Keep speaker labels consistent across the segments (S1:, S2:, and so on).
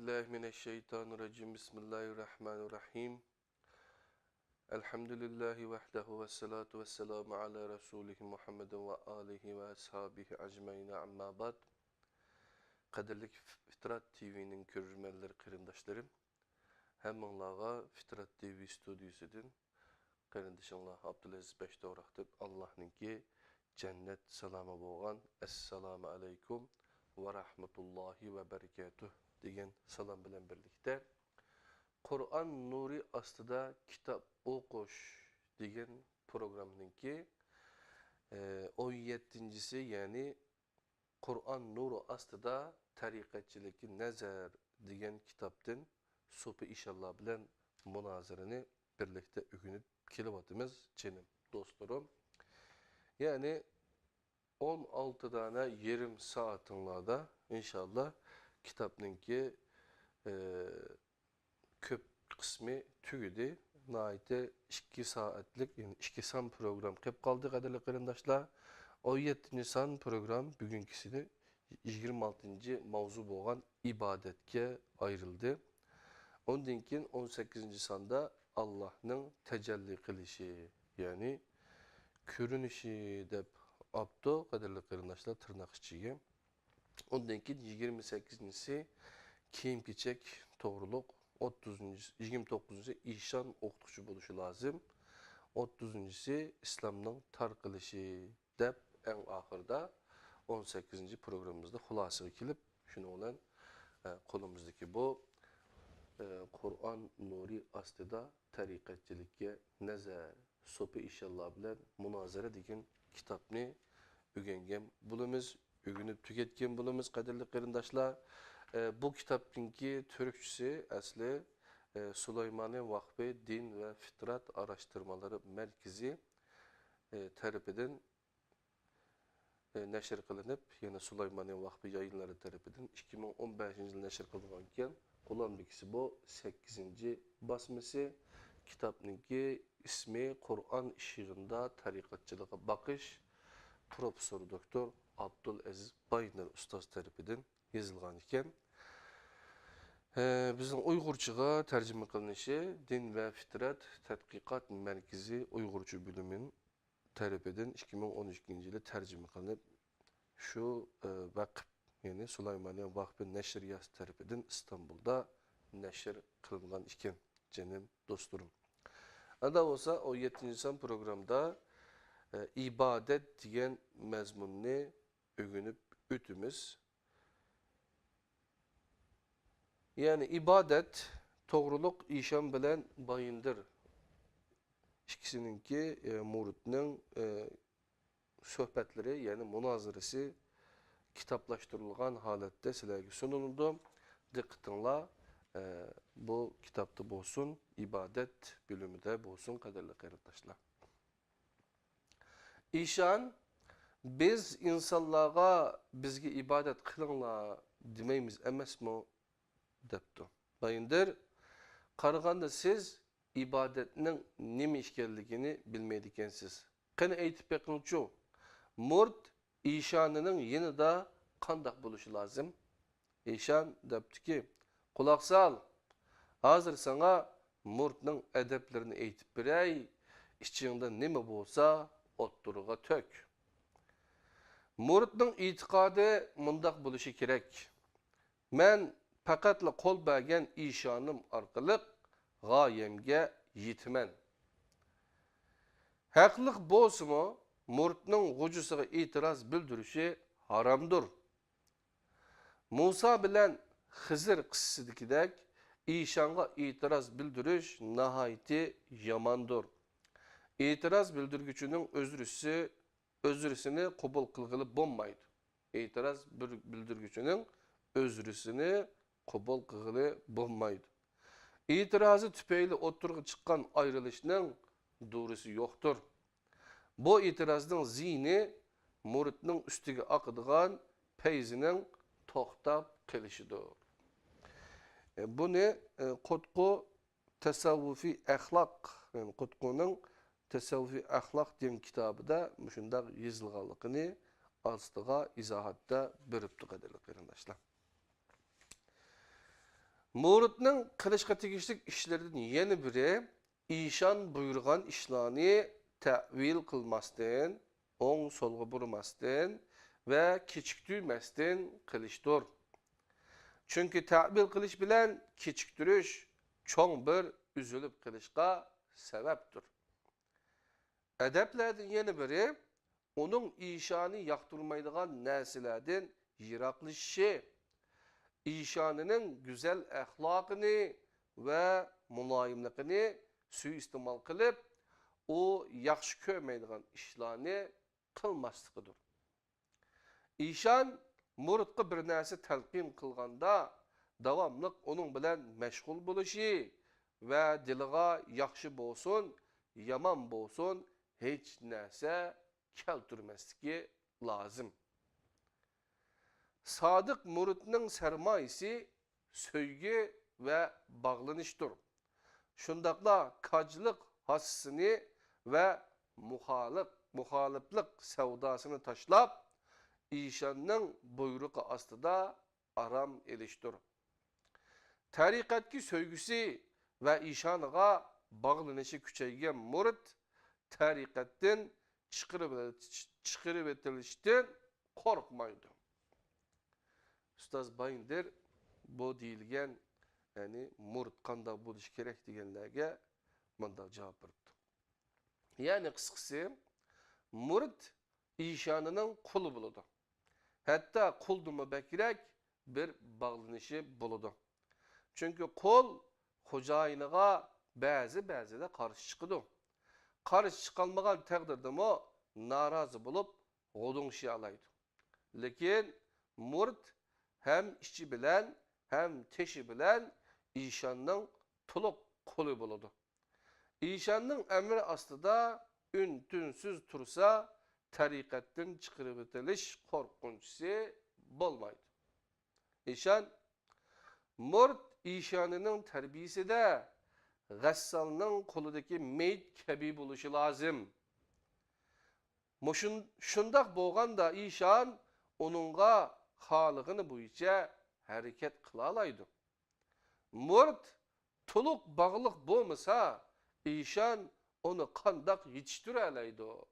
S1: billahi mineşşeytanirracim. Bismillahirrahmanirrahim. Elhamdülillahi vahdehu ve salatu ve selamu ala Resulihi Muhammedin ve alihi ve ashabihi ecmaîn amma ba'd. Kadirlik Fitrat TV'nin körürmenleri, kırındaşlarım. Hemmanlağa Fitrat TV stüdyosu'dun. Kırındaşınla Abdülaziz Beştoğraktır. Allah'ın ki cennet selamı boğan. Esselamu aleyküm ve rahmetullahi ve berekatuh degan salam bilan birlikte Kur'an nuri astıda kitap okuş degan programninki 17'si yani Kur'an nuru astıda tariqatçılıkı nazar degan kitaptan so'pi inşallah bilan münazarını birlikte ögünüp kelyapmiz canım dostlarım. Yani 16 tane yarım saatinlarda inşallah kitapninki köp kısmı tügüdü. Naite 2 saatlik, yani 2 san program kep kaldı kadarlı kırındaşlar. 17. san program bugünküsünü 26. mavzu boğan ibadetke ayrıldı. Ondan keyin 18. sanda Allah'ın tecelli kılışı, yani görünüşü dep apto kadarlı kırındaşlar tırnak içiye. Ondan keyin 28'si kiyim keçek doğruluk, 29'uncusu işan okutucu buluşu lazım. 30'uncusu İslam'ın tarqılışı dep en ahırda 18. programımızda hulasıga kelip şunu olan kolumuzdaki bu Kur'an nuri astıda tariqatçılıkka nazar so'pi inşallah bilan munazara degan kitapni öğrengen bulumuz, öğünüp tüketken bulumuz kadirli kırındaşlar. Bu kitaptaki Türkçesi asli Süleymaniye Vakfı Din ve Fitrat Araştırmaları Merkezi tarafından neşr kılınıp, yani Süleymaniye Vakfı yayınları tarafından 2015 yılında neşr kılınırken olan birisi bu 8. basması. Kitaptaki ismi Kur'an ışığında tarikatçılığa bakış. Profesör Doktor Abdülaziz Bayner Ustaz tarafından yazılgan iken. Bizning Uyg'urchaga tarjima qilinishi Din ve Fitrat Tadqiqot Merkezi Uyg'urcha bölümünün tarafidan 2012 yılı tarjima qilinib, şu vakf, yani Süleymaniye Vakfı Neşriyat tarafından İstanbul'da neşr kılıngan iken canım dostlarım. Ada olsa o 7. san programda ibadet diyen mezmununu öğünüp ütümüz. Yani ibadet, doğruluk işan bilen bayındır. İkisininki muridinin sohbetleri, yani münazırası kitaplaştırılgan halette sizlerge sunuldu. Dikkatinla bu kitapta bolsun, ibadet bölümü de bolsun kadarlı kıymetdaşlar. İşan biz insanlara bizge ibadet kılınla demeyimiz emes mi depti. Bayındır, qaraganda siz ibadetinin nime işkelligini bilmeydikensiz. Qani aytip beqingçu, murd işanının yine da qandaq buluşu lazım. İşan depti ki, kulaq sal, hazır sana murdның edeplerini aytip birey, içinde nime bolsa otturuğa tök. Murdның itiqadı mundaq buluşu kerek. Men faqatla qol bergen işanım arqılıq gayemge yetmen. Haqlıq bolsumu murdның gucusuga itiraz bildirişi haramdır. Musa bilen Hızır qıssidikidek işanga itiraz bildiriş nahayeti yamandır. İtiraz bildirgüçünün özrüsünü qabul qılgılı bolmaydı. İtiraz bildirgüçünün özrüsünü qabul qılgılı bolmaydı. İtirazı tüpeyli oturğa çıqqan ayrılışının doğrusu yoktur. Bu itirazın zihni muridning üstüge aqıdığan peyzinin toxtab qilişidir. Bunu Qutqu Tasavvufi Ahlaq, yani Qutqu'nun Tasavvufi Ahlaq degan kitabıda müşundaq yazılganligini astıga izahatda beripti qadarlı qarindaşlar. Muridning qilishga tegishli ishlaridan yana biri ishon buyurgan ishlarni ta'vil qilmasdan, o'ng so'lga burmasdan va kechiktirmasdan qilishdir. Chunki ta'vil qilish bilan kechiktirish cho'ng bir üzülüp qilishga sababdir. Adablardan yana biri onun ishoni yoqtirmaydigan narsalardan yiroqlashishi, ishonining go'zal axloqini va muloyimligini suiiste'mol qilib, u yaxshi ko'rmaydigan ishlarni qilmasligidir. İşan muridga bir narsa talqin qilganda davomli uning bilan mashg'ul bo'lishi va diliga yaxshi bo'lsin, yomon bo'lsin, hech narsa keltirmasligi lozim. Sodiq muridning sarmoyisi sevgi ve bağlanıştır. Şundaqla kacılık hassini ve muhaliflik sevdasını taşlap, işanның buyruğu astıda aram eliştir. Tarikatki sevgisi ve işanıga bağlanışı küçeygen murid, tarikattin çıkırıp etilişten korkmaydı. Ustaz Bayındır bu deyilgen yani murid qanda bo'lish kerak deganlarga bunday javob berdi. Yani qisqasi murid ishonining quli bo'ladi. Hatta quldimi bakrak bir bağlanışı bo'ladi. Çünkü qul xo'jayiniga ba'zida qarshi chiqadi. Qarshi chiqolmagan taqdirdami norozi bo'lib g'odingshi alaydi. Lekin murid hem içi bilen hem teşi bilen işanның tuluq quli bo'ladi. İşanның emri aslida ün-tünsüz tursa tariqatdan chiqirib etilish qo'rqinchisi bo'lmaydi. İşan murid işanining tarbiyasida g'assalning qo'lidagi meyit kabi bo'lishi lozim. Shundaq bo'lganda işan onunğa haligini bo'yicha harakat qila oladi. Murid to'liq bog'liq bo'lmasa, ishon uni qandoq yetishtirib oladi?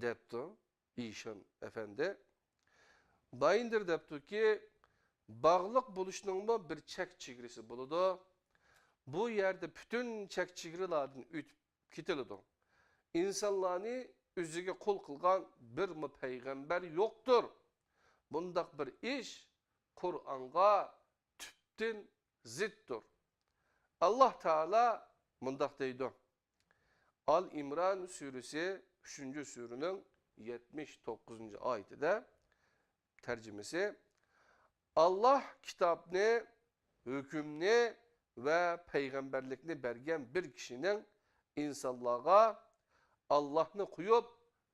S1: Debdi ishon efendi. Bayındır debdiki, bog'liq bo'lishning bir chek-chegarasi bo'ladi. Bu yerde bütün chek-chegaralardan o'tib ketiladi. İnsanlarni o'ziga qul qilgan bir payg'ambar yo'qdir. Bundaq bir ish Qur'onga tüptin ziddir. Allah Teala bundaq deydi. Al-İmran suresi 3. surinin 79. ayetinde tercümesi Allah kitabını, hükümni ve peygamberlikni bergen bir kişinin insanlığa Allah'ını koyup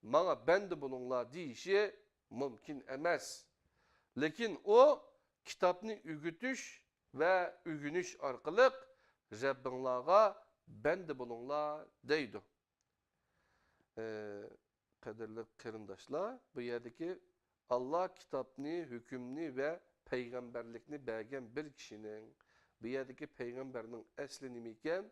S1: bana bendi bulunlar deyişi mümkün emas. Lekin o kitabını ügütüş ve ügünüş arkalık Rabbinlağa bendi bulunlar deydi. Kadirli kırındaşlar, bu yerdeki Allah kitabını, hükümni ve peygamberlikni bergen bir kişinin, bu yerdeki peygamberinin esli nimiken,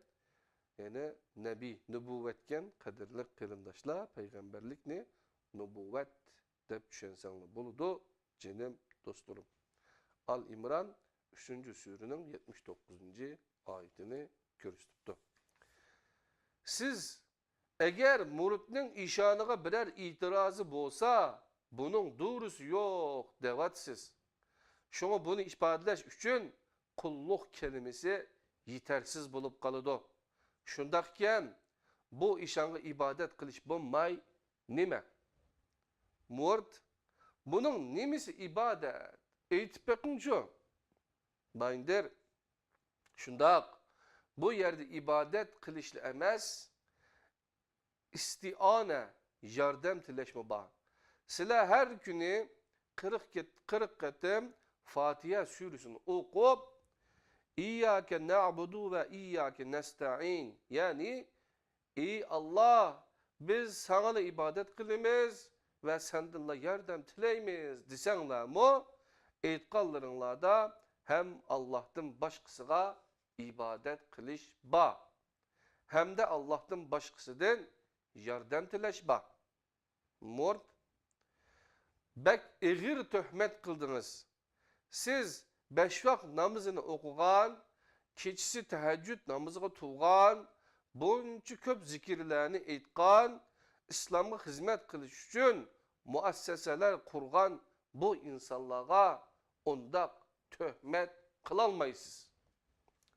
S1: yani nebi, nübüvvetken kadirli kırındaşlar, peygamberlikni nübüvvet dep düşünsenli buludu, cenim dostlarım. Al-İmran 3. surinin 79. ayetini görüstüptü. Siz eğer muridning işanıga birer itirazı bolsa, bunun doğrusu yok devatsiz. Şuna bunu ifadeleş üçün kulluk kelimesi yetersiz bulup kalıdı. Şundakken bu işanı ibadet kılış bulmay nime? Murid bunun nimesi ibadet? Eytip bakınca bayındır. Şundak bu yerde ibadet kılışlı emez, istiane yardım tileşme bağ. Sila her günü 40 katım Fatiha suresini okup İyyâke na'budu ve iyyâke nesta'in. Yani ey Allah biz sana ibadet kılımız ve senden yardım tileymiz desenler mu? Eytkallarınla da hem Allah'tan başkasıga ibadet kılış ba. Hem de Allah'tan başkasıdan yardım tileş ba. Mort, bek eğir töhmet kıldınız. Siz 5 vakt namazını okugan, keçisi teheccüd namazıga tuğan, bunca köp zikirlerini etkan, İslam'a hizmet kılış için muasseseler kurgan bu insanlığa ondak töhmet kılalmayısız.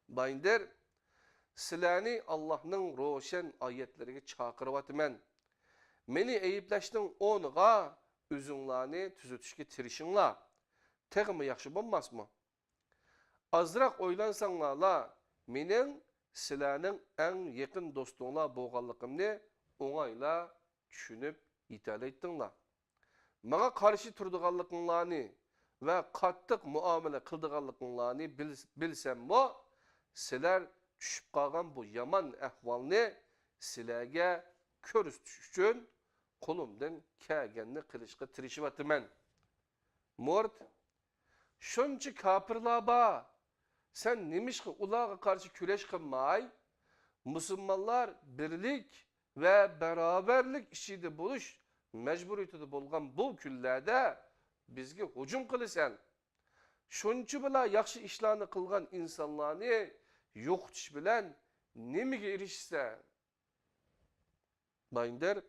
S1: Bayındır, silani Allah'ın roşen ayetlerine çakırıvatımen. Meni eyipleştin onuğa üzünlani tüzütüşke tirişinla. Teğimi yaxşı bolmaz mı? Azrak oylansanlarla menin silaning en yakın dostunla boğanlıqımni oңayla düşünüp itale ettinlar. Bana karşı turduğanlıqlarını ve kattık muamele kıldıqanlıqlarını bilsem mi, siler düşüp kalgan bu yaman ahvalını silerge körüstüş için kolumdan kəgenini kılışqa tirişivatımen. Mort, şunca kapırlar ba, sen nimişki ulağa karşı küreş kılmay, Müslümanlar birlik ve beraberlik işide buluş mecburiyeti bolgan bu küllerde bizge hücum kılısan. Şunca bila yaxşı işlerini kılgan insanlarını yoğutiş bilen nimige erişse. Bayındır,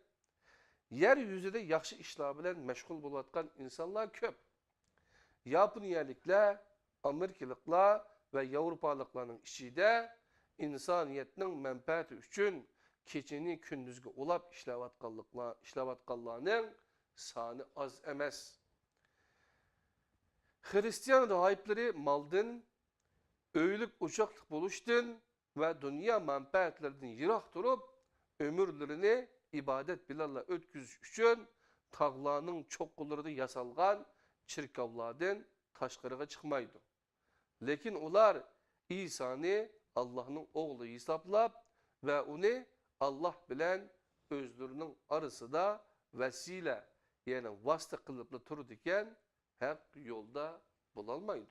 S1: yeryüzüde yaxşı işler bilen meşgul bulatkan insanlar köp. Yaponiyalikler, Amerikalıklar ve Avrupalıkların içinde insaniyetinin menfaati üçün keçini kündüzge olap işlevatkallarının sani az emes. Hristiyan rahipleri maldan, öylük uçaklık buluştun ve dünya menfaatlerden yırak durup ömürlerini ibadet bilallah ötküzüş üçün tağlarının çokkulları yasalgan çirkavlardan taşqarıga çıkmaydı. Lekin ular İsa'nı Allah'ın oğlu hesaplap ve onu Allah bilen özlerinin arasında vesile yani vasıta kılıpla turdiken hak yolda bulalmaydı.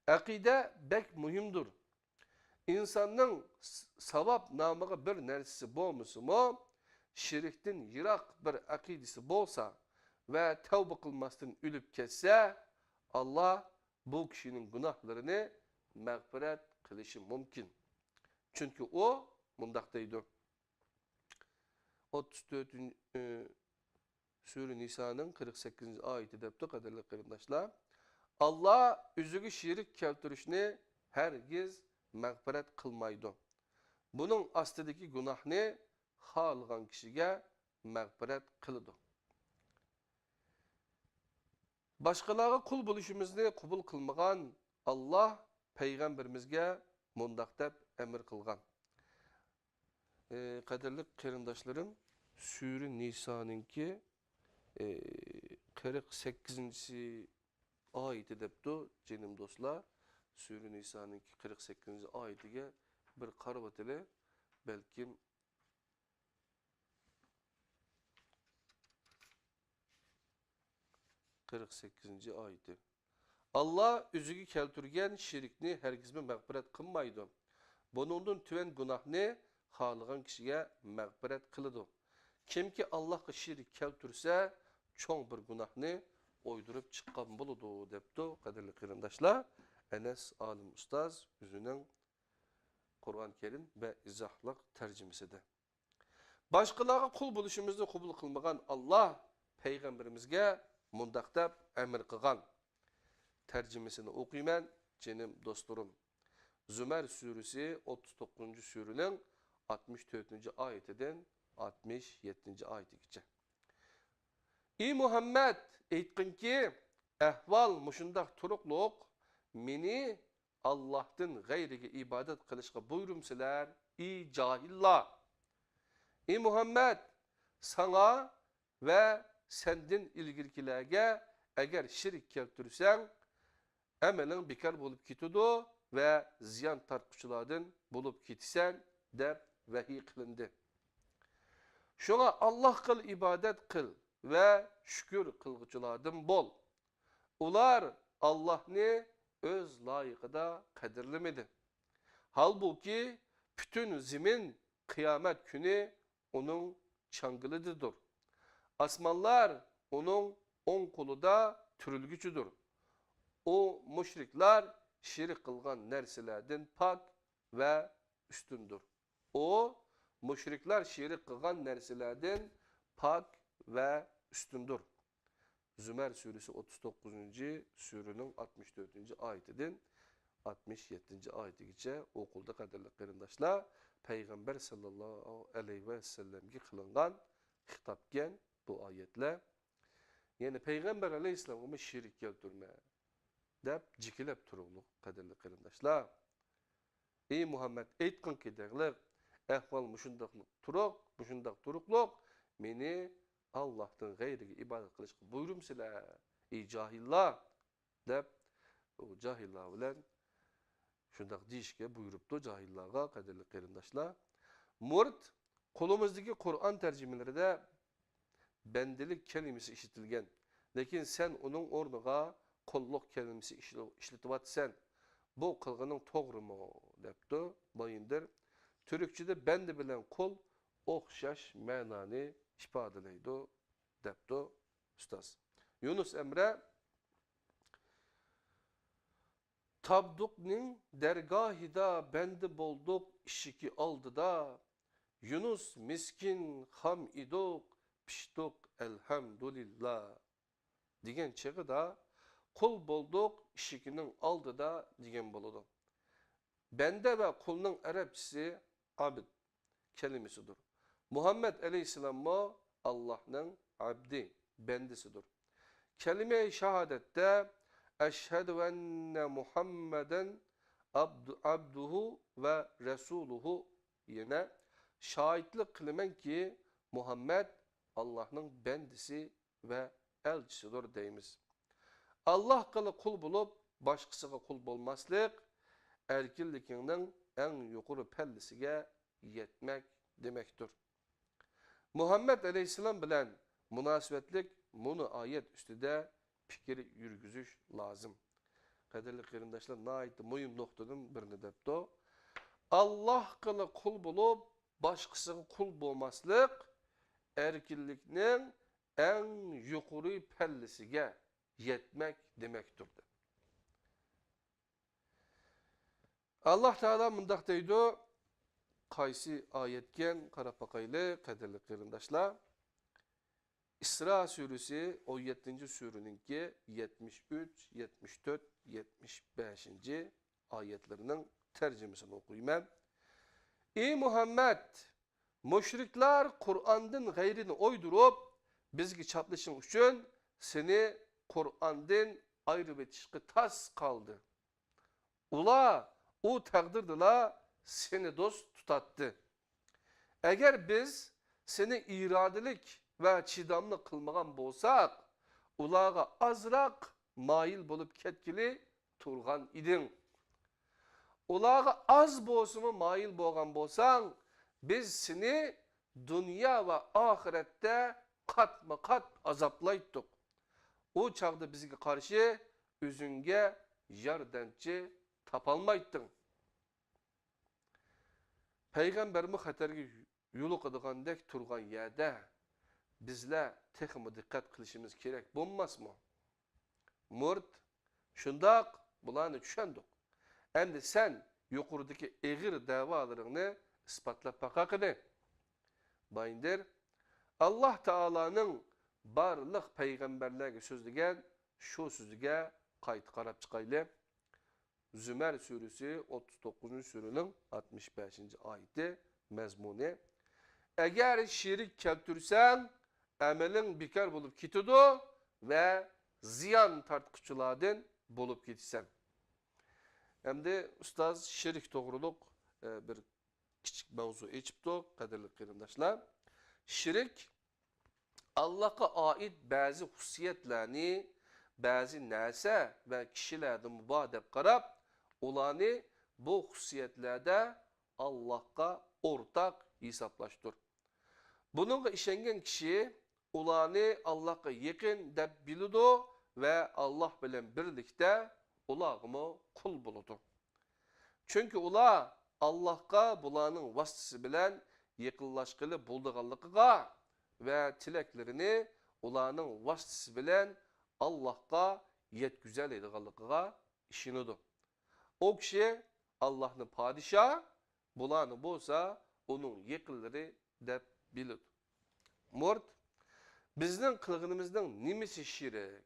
S1: Akide bek mühimdir. İnsanın savap namıga bir nersisi bolmasa mı, şirkten yırak bir akidesi bolsa ve tevbe kılmasından ölüp kesse, Allah bu kişinin günahlarını mağfiret kılışı mümkün. Çünkü o mundaktaydı. 34. Sure Nisa'nın 48. ayeti depti kadarlı kırındaşlar. Allah üzügü şirik keltirişini hergiz mağfiret kılmaydı. Bunun astideki günahını halgan kişiye mağfiret kılıdı. Başkalarına kul buluşumuzni kubul kılmagan Allah peygamberimizge mundaq dep emir kılgan. Kaderli kırındaşlarım, Sure Nisa'nınki 48. ayeti depti cenim dostlar. Sure Nisa'nınki 48. ayetiga bir qarab ile belki (48. ayeti). Allah üzügü keltirgen şirikni herkesme mağfiret kılmaydı. Bunun tüven günahını halıgan kişiye mağfiret kılıdı. Kimki Allah'a şirik keltirse çoğun bir günahını oydurup çıkan buludu depti kaderli kırındaşlar. Enes Alim Ustaz yüzünün Kur'an-ı Kerim ve izahlık tercümesi de. Başkalarına kul buluşumuzu kubul kılmagan Allah peygamberimizge mundaq dep emir kılgan. Tercümesini okuyman cenim dostlarım. Zümer suresi 39. surenin 64. ayetinden 67. ayetigacha. Ey Muhammed aytqin ki ahval muşundaq turuqluq meni Allah'tan gayriga ibadet qilishga buyurumsilar ey cahillar. Ey Muhammed sana ve sendin ilgilikilerge eğer şirk keltirsen emelin bekar bulup kitudu ve ziyan tartışılardan bulup kitsen dep vahiy kılındı. Şuna Allah kıl ibadet kıl ve şükür kılgıçılardan bol. Ular Allah'ni öz layıkıda kadirlemedi. Halbuki bütün zimin kıyamet günü onun çangılıdır. Asmanlar onun on kolu da türülgüçüdür. O müşrikler şirik kılgan nerselerden pak ve üstündür. O müşrikler şirik kılgan nerselerden pak ve üstündür. Zümer suresi 39. surunun 64. ayetinden 67. ayetigacha okulda qadrli qarindoshlar Peygamber sallallahu aleyhi ve sellem'ge kılıngan hitapken bu ayetler. Yani Peygamber aleyhisselam'a şirik keltirme dep jikilep turuluk qadrli qarindoshlar. Ey Muhammed aytqin kedeglik ahval mushundaqlik turuq, mushundaq turuqliq meni Allah'tan gayriga ibadet qilishga buyurumsizlar. Ey cahillar dep o cahillar bilen şundaq deyishga buyuruptu cahillarga qadrli qarindoshlar. Murid qolumuzdagi Qur'on tercümelerinde bendelik kelimesi işitilgen. Lekin sen onun ornuga kolluk kelimesi işletivatsan. Bu kılgının toğru mu? Depti. Bayındır. Türkçede bende bilen kol okşaş manani ifadeleydi. Depti. Ustaz. Yunus Emre Tabduk'nin dergahida bendi bolduk işiki aldı da Yunus miskin ham iduk piştuk elhamdülillah digen çeği da kul bolduk işikinin aldı da digen boludu. Bende ve kulunun Arapçası abid kelimesidir. Muhammed Aleyhisselam mı Allah'ın abdi bendisidir. Kelime-i şehadette eşhedü enne Muhammeden abduhu ve resuluhu yine şahitlik kılmen ki Muhammed Allah'ın bendisi ve elçisidir deyimiz. Allah kılı kul bulup başkasına kul bulmaslık erkillikinin en yukarı pellisine yetmek demektir. Muhammed Aleyhisselam bilen münasebetlik bunu ayet üstüde fikir yürgüzüş lazım. Kaderli qarindoshlar naiti mühim noktadan birini depti. Allah kılı kul bulup başkasına kul bulmaslık erkillikinin en yukarı pellisine yetmek demektir. Allah Teala mundaq deydi. Qaysi ayetken qarapaqaylı qaderli qarindoshlar. İsra suresi 17. surununki 73, 74, 75. ayetlerinin tercümesini okuyayım. Ey Muhammed, müşrikler Kur'an'dan gayrini oydurup bizgi çaplışın üçün seni Kur'an'dan ayrı betişki tas kaldı. Ula o takdirdiler seni dost tutattı. Eğer biz seni iradelik ve çidamlı kılmagan bolsak, ulağa azrak mail bulup ketkili turgan idin. Ulağa az bolsumu mail bolgan bolsan, biz seni dünya ve ahirette katma kat azaplayttık. O çağda bizge karşı üzünge yardımcı tapalmayttın. Peygamberimi xatarga yolu qıdığandek turgan yerde bizler texmi dikkat kılışımız gerek bulmaz mı? Murt, şundak bulanı düşendik. Hem de sen yukarıdaki eğir davalarını ispatlap bakakını. Bayındır, Allah Teala'nın barlıq peygamberlerine sözlügen şu sözlüge kayıt qarab çıkaylı. Zümer suresi 39. surunun 65. ayeti mezmunu. Eğer şirik keltürsen emelin bikar bulup kitidu ve ziyan tartışıladın bulup gitsen. Hem de ustaz şirik doğruluk bir küçük mevzu içipti kaderli qarindoshlar. Şirik Allah'a ait bazı hususiyetlerini bazı nase ve kişilerde mübadep qarab ulanı bu hususiyetlerde Allah'a ortak hesaplaştır. Bununla işengen kişi ulanı Allah'a yakın dep bilidu ve Allah bilen birlikte ulağımı kul buludu. Çünkü ula Allah'a bulanın vasıtası bilen yakınlaşkılı bulduğanlıqıga ve tileklerini ulanın vasıtası bilen Allah'a yetküzel ediğanlıqıga işinidu. O kişi Allah'ın padişahı, bulanı bolsa onun yakınları dep bilid. Murt, bizning qilganimizning nimasi shirik?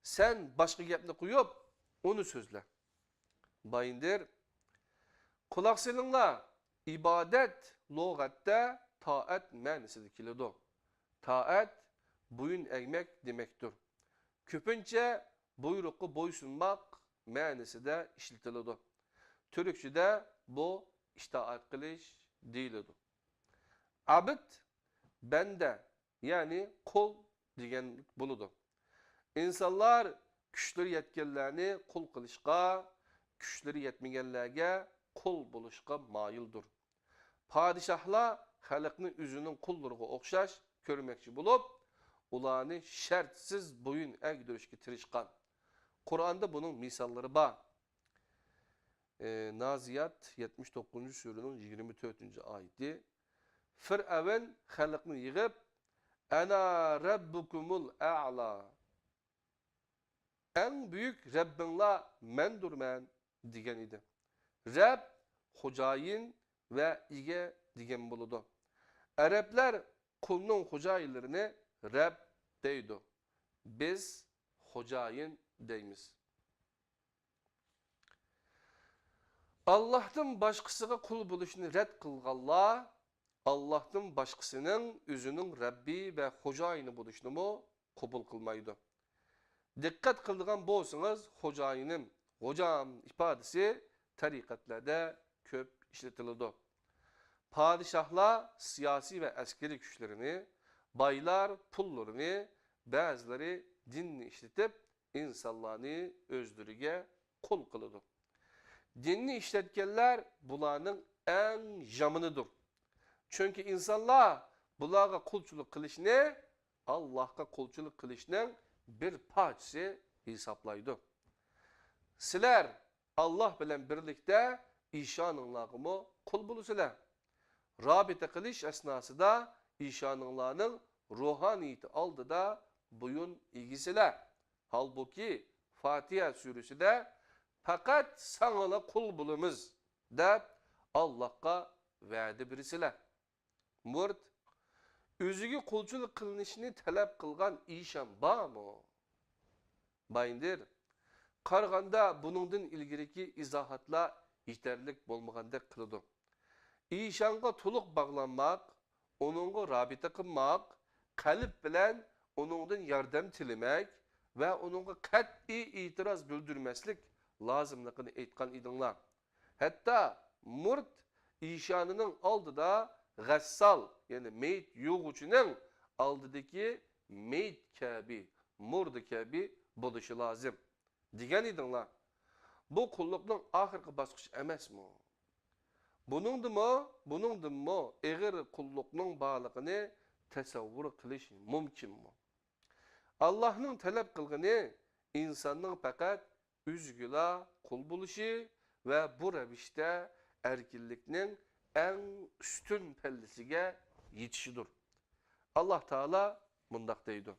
S1: Sen başka gapni qo'yib, onu sözle. Bayindir, quloq selinglar, ibadet lug'atda taat ma'nosida keladi. Taat boyun egmek demektir. Köpünçe buyruqqa boysunmak ma'nosida ishlatiladi. Türkçede bu itaat qilish deyiladi. Abid bende yani kul degan buludu. İnsanlar güçleri yetkenlerini kul kılışqa, güçleri yetmegenlerge kul buluşqa mayıldır. Padişahlar halkını üzünün kulluğuna okşaş görmekçi bulup, ulanı şartsız boyun egdirişki tirişkan. Kur'an'da bunun misalları var. Naziyat 79. surenin 24. ayeti. Firavun halkını yığıp, "Ana rabbukumul a'la." En büyük Rabbinla mendur men diyen idi. Rab, hocayin ve ige diyen buludu. Araplar kulunun hocayinlerini Rab deydi. Biz hocayin deymiz. Allah'tan başkasına kul buluşunu red kılganlar, Allah'tan başkasının üzünün Rabbi ve hocayini buluşunu mu kabul kılmaydı. Dikkat kıldığın bolsanız hocayinim, hocam ifadesi tarikatlarda köp işletildi. Padişahlar siyasi ve askeri güçlerini, baylar pullarını, bazıları dinini işletip insanlarını özdürüge kul kılıdı. Dinini işletkenler bulanın en jamınıdır. Çünkü insanlar bulağa kulçuluk kılışını, Allah'a kulçuluk kılışının bir parçası hesaplaydı. Sizler Allah bilen birlikte işanınlarımı kul bulusuzlar. Rabite kılış esnasında işanınlarının ruhaniyeti aldı da buyun ilgisiler. Halbuki Fatiha suresi de fakat sana kul bulumuz de Allah'a vaadi birisiler. Murt, özüge kulçuluk kılınışını talep kılgan işan var mı? Bayindir, qarğanda bunundan ilgiriki izahatla yeterlik bolmaganda kılıdı. İşanga tuluq bağlanmak, onunla rabita kılmak, kalp bilen onundan yardım tilemek ve onunla kat'i itiraz bildirmeslik lazımlıqını aytqan idinlar. Hatta murt işanının aldıda gassal yani meyit yoğuçunun aldıdaki meyit kabi, murdu kabi buluşu lazım. Digen idinlar. Bu kullukның ahirki basqıç emes mi? Bunundan mı eğer kullukның bağlığını tasavvur kılış mümkün mü? Allah'ın talep kılgını insanın fakat üzgüla kul buluşu ve bu revişte erkilliknin en üstün pellisine yetişidir. Allah Teala mundaqdaydı.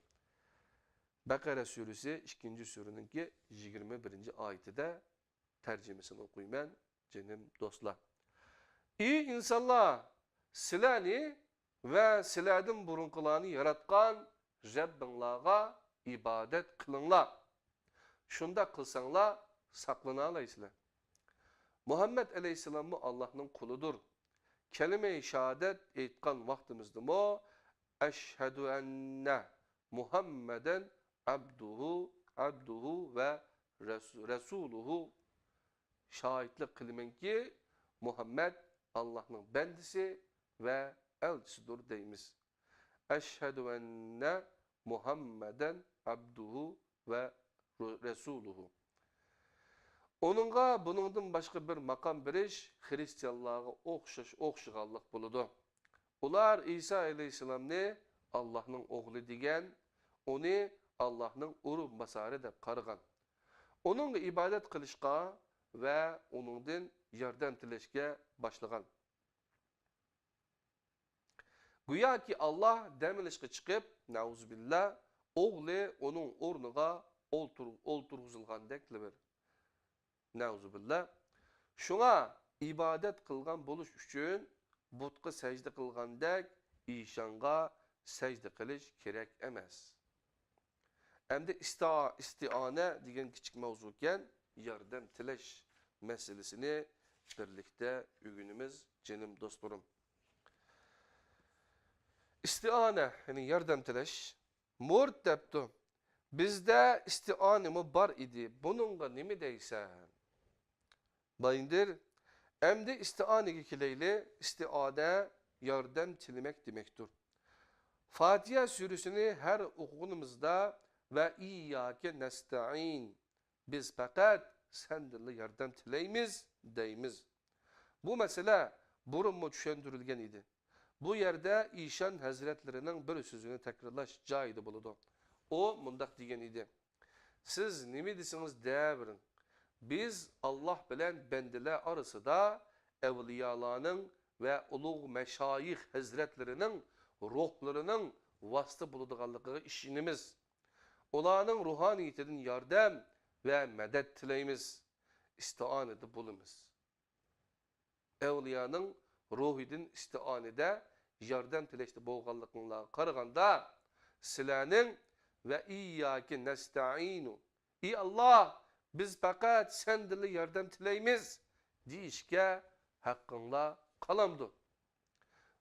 S1: Bakara suresi 2. surenin 21. ayetinde tercümesini okuyayım canım dostlar. İyi insanlar silani ve siladın burunkularını yaratkan Rabbinlağa ibadet kılınlar. Şunda kılsanlar saklanalaysınlar. Muhammed Aleyhisselam'ı Allah'ın kuludur. Kelime-i şehadet etkan vaktimizde mu eşhedü enne Muhammeden abduhu ve resuluhu şahitlik kılmen ki Muhammed Allah'ın bendisi ve elçisidir deyimiz. Eşhedü enne Muhammeden abduhu ve resuluhu. Onunla bunundan başka bir makam biriş Hristiyanlığa okşağanlık buludu. Ular İsa Aleyhisselam'ni Allah'ın oğlu degen, onu Allah'ın urun basarı dep qarıgan. onunla ibadet kılışqa ve onundan yardım tileşke başlagan. Güya ki Allah demilişke çıkıp, nauzubillah, oğlu onun ornuğa olturğuzulgandek bir. Nauzubillah. Şuna ibadet kılgan buluş üçün, butqa secde kılgandek, işanga secde kılış gerek emez. Hem de istiane diyen küçük mevzuken, yardım tileş meselesini birlikte ügünümüz, canım dostlarım. İstiane, yani yardım tileş, murt deptu. Bizde istianımı bar idi. Bununla nimi deysen? Bayındır. Hem de istiane kileyle istiane yardım tilemek demektir. Fatiha surasını her okuduğumuzda ve İyyâke nesta'in. Biz fakat senden yardım tileymiz deyimiz. Bu mesele burunmu düşündürülgen idi. Bu yerde İşan Hazretlerinin bir sözünü tekrarlaş caydı buludu. O mundak diyen idi. Siz nimi desiniz deyiverin. Biz Allah bilen bendiler arası da evliyalarının ve ulu meşayih hazretlerinin ruhlarının vasıta bulunduğu işinimiz. Onların ruhaniyetinin yardım ve medet tileyimiz. İstianede bulunuz. Evliyanın ruhidin istianede yardım tileşti bolğanlıqınla qarğanda silənin ve iyyâke nesta'inu. İy Allah, biz fakat sendili yardım tileyimiz deyişke hakkınla kalamdı.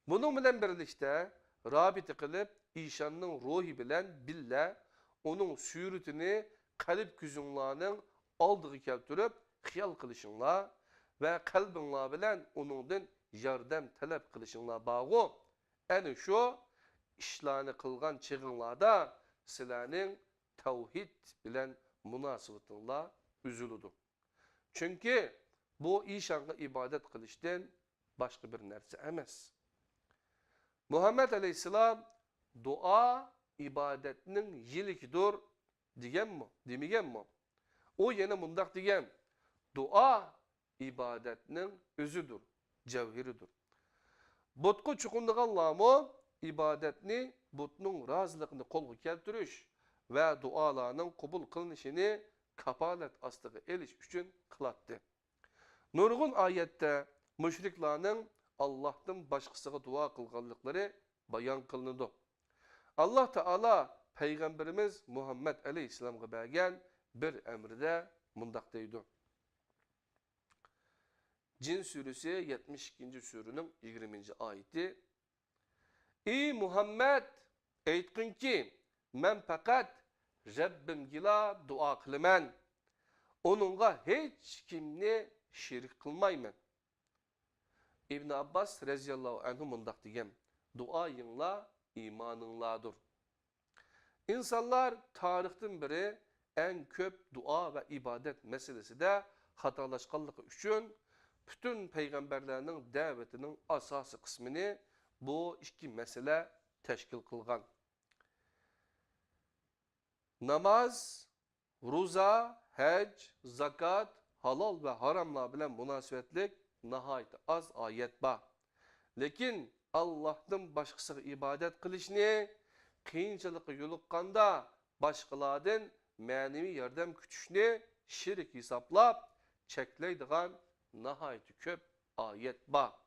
S1: Bunun bilen birlikte rabiti kılıp İşan'ın ruhi bilen bille onun sürütünü kalp küzünlarının aldığı keltürüp xiyal kılışınla ve kalbinla bilen onundan yardım talep kılışınla bağı en şu işlerini kılgan çığınlarda silenin tevhid bilen münasıbetinde üzülüdü. Çünkü bu İşan'a ibadet kılıştan başka bir nerse emez. Muhammed Aleyhisselam dua ibadetinin yilikidir diyen mi? Demigen mi? O yine mundak diyen dua ibadetinin özüdür, cevhiridir. Butku çukunduğun mı ibadetini butnun razılıkını kolgu keltürüş ve dualarının kubul kılınışını kapalet astığı eliş üçün kılattı. Nurgun ayette müşriklarının Allah'tan başkasına dua kılganlıkları bayan kılındı. Allah Teala Peygamberimiz Muhammed Aleyhisselam'a bergen bir emride mundaktaydı. Cin suresi 72. surunun 20. ayeti. Ey Muhammed, eytkin ki men fakat Rabbim gila dua kılımen. Onunla hiç kimni şirk kılmaymen. İbn Abbas reziyallahu anhu mundak diyem. Duayınla imanınladır. İnsanlar tarihten beri en köp dua ve ibadet meselesi de hatalaşkanlık üçün bütün peygamberlerinin davetinin asası kısmını bu iki mesele teşkil kılgan. Namaz, ruza, hac, zakat, halal ve haramla bilen münasebetlik nahayet az ayet ba. Lekin Allah'tan başkası ibadet kılışını kıyınçılıkı yoluqqanda başkalardan manevi yardım kütüşünü şirk hesaplap çekleydiğen nahayet köp ayet ba.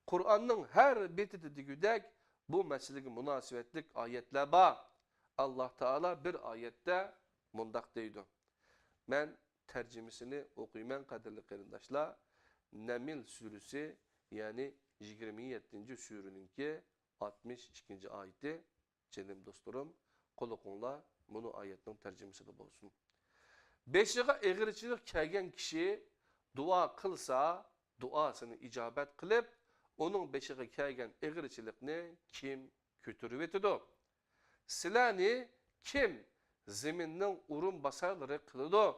S1: Kur'an'ın her betidi digüdek bu meseleki münasebetlik ayetler ba. Allah Teala bir ayette mundak deydi. Ben tercümesini okuyman kadirli kerindaşlar. Nemil suresi yani 27. surununki 62. ayeti canım dostlarım kolukunla bunu ayetin tercümesi de olsun. Beşiğe eğricilik kelgen kişi dua kılsa duasını icabet kılıp onun beşiğe kelgen eğricilikini kim kötürüvetidir? Silani kim zeminin urun basarları kılıdı?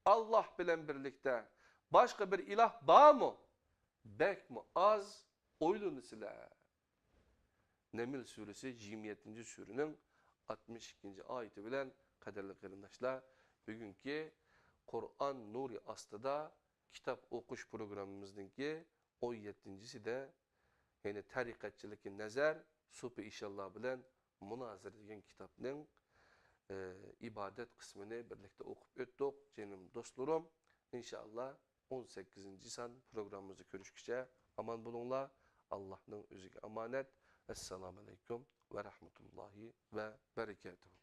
S1: Allah bilen birlikte başka bir ilah bağ mı? Bek mi az oylunu sile. Nemil suresi 27. surunun 62. ayeti bilen kaderli kırındaşlar bugünkü Kur'an nuri aslida kitap okuş programımızdaki 17'si de yani tarikatçılık nazar supi inşallah bilen münazir degan kitapның ibadet kısmını birlikte okup öttük. Canım dostlarım, inşallah 18. san programımızı görüşkice aman bulunlar. Allah'ın özüge emanet. Esselamu aleyküm ve rahmetullahi ve berekatuhu.